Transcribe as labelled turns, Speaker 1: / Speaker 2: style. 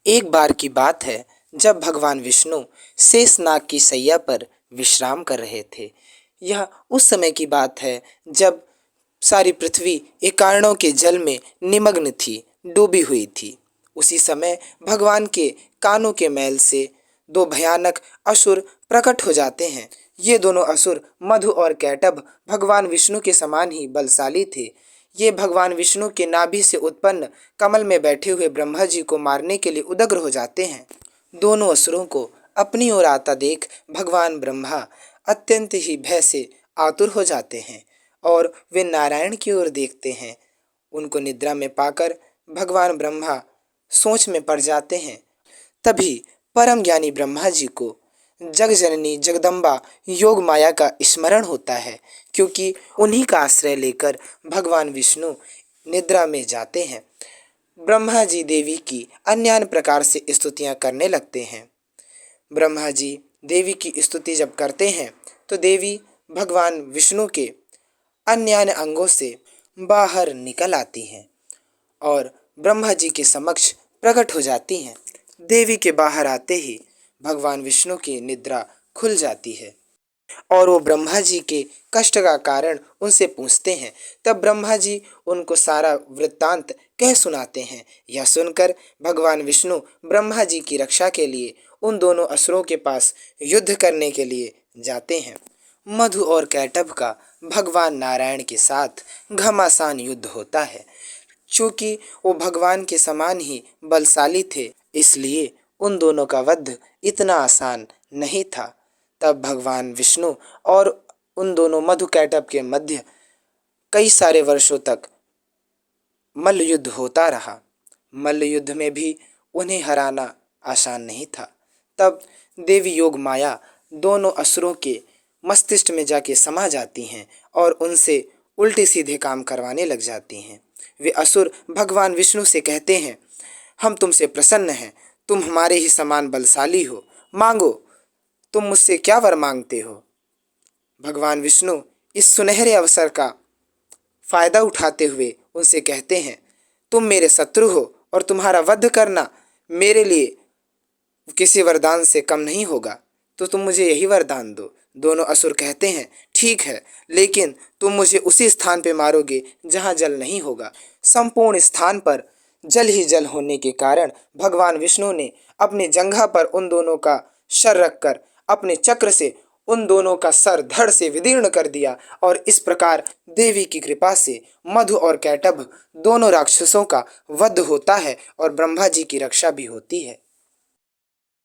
Speaker 1: एक बार की बात है जब भगवान विष्णु शेषनाग की शैया पर विश्राम कर रहे थे। यह उस समय की बात है जब सारी पृथ्वी एकारणों के जल में निमग्न थी, डूबी हुई थी। उसी समय भगवान के कानों के मैल से दो भयानक असुर प्रकट हो जाते हैं। ये दोनों असुर मधु और कैटभ भगवान विष्णु के समान ही बलशाली थे। ये भगवान विष्णु के नाभि से उत्पन्न कमल में बैठे हुए ब्रह्मा जी को मारने के लिए उदग्र हो जाते हैं। दोनों असुरों को अपनी ओर आता देख भगवान ब्रह्मा अत्यंत ही भय से आतुर हो जाते हैं और वे नारायण की ओर देखते हैं। उनको निद्रा में पाकर भगवान ब्रह्मा सोच में पड़ जाते हैं। तभी परम ज्ञानी ब्रह्मा जी को जगजननी जगदम्बा योग माया का स्मरण होता है, क्योंकि उन्हीं का आश्रय लेकर भगवान विष्णु निद्रा में जाते हैं। ब्रह्मा जी देवी की अन्य अन्य प्रकार से स्तुतियां करने लगते हैं। ब्रह्मा जी देवी की स्तुति जब करते हैं तो देवी भगवान विष्णु के अन्य अन्य अंगों से बाहर निकल आती हैं और ब्रह्मा जी के समक्ष प्रकट हो जाती हैं। देवी के बाहर आते ही भगवान विष्णु की निद्रा खुल जाती है और वो ब्रह्मा जी के कष्ट का कारण उनसे पूछते हैं। तब ब्रह्मा जी उनको सारा वृत्तांत कह सुनाते हैं। यह सुनकर भगवान विष्णु ब्रह्मा जी की रक्षा के लिए उन दोनों असुरों के पास युद्ध करने के लिए जाते हैं। मधु और कैटभ का भगवान नारायण के साथ घमासान युद्ध होता है। चूंकि वो भगवान के समान ही बलशाली थे, इसलिए उन दोनों का वध इतना आसान नहीं था। तब भगवान विष्णु और उन दोनों मधु कैटभ के मध्य कई सारे वर्षों तक मल्ल युद्ध होता रहा। मल्ल युद्ध में भी उन्हें हराना आसान नहीं था। तब देवी योग माया दोनों असुरों के मस्तिष्क में जाके समा जाती हैं और उनसे उल्टे सीधे काम करवाने लग जाती हैं। वे असुर भगवान विष्णु से कहते हैं, हम तुमसे प्रसन्न हैं, तुम हमारे ही समान बलशाली हो, मांगो, तुम मुझसे क्या वर मांगते हो। भगवान विष्णु इस सुनहरे अवसर का फायदा उठाते हुए उनसे कहते हैं, तुम मेरे शत्रु हो और तुम्हारा वध करना मेरे लिए किसी वरदान से कम नहीं होगा, तो तुम मुझे यही वरदान दो। दोनों असुर कहते हैं, ठीक है, लेकिन तुम मुझे उसी स्थान पे मारोगे जहाँ जल नहीं होगा। संपूर्ण स्थान पर जल ही जल होने के कारण भगवान विष्णु ने अपने जंघा पर उन दोनों का सर रखकर अपने चक्र से उन दोनों का सर धड़ से विदीर्ण कर दिया और इस प्रकार देवी की कृपा से मधु और कैटभ दोनों राक्षसों का वध होता है और ब्रह्मा जी की रक्षा भी होती है।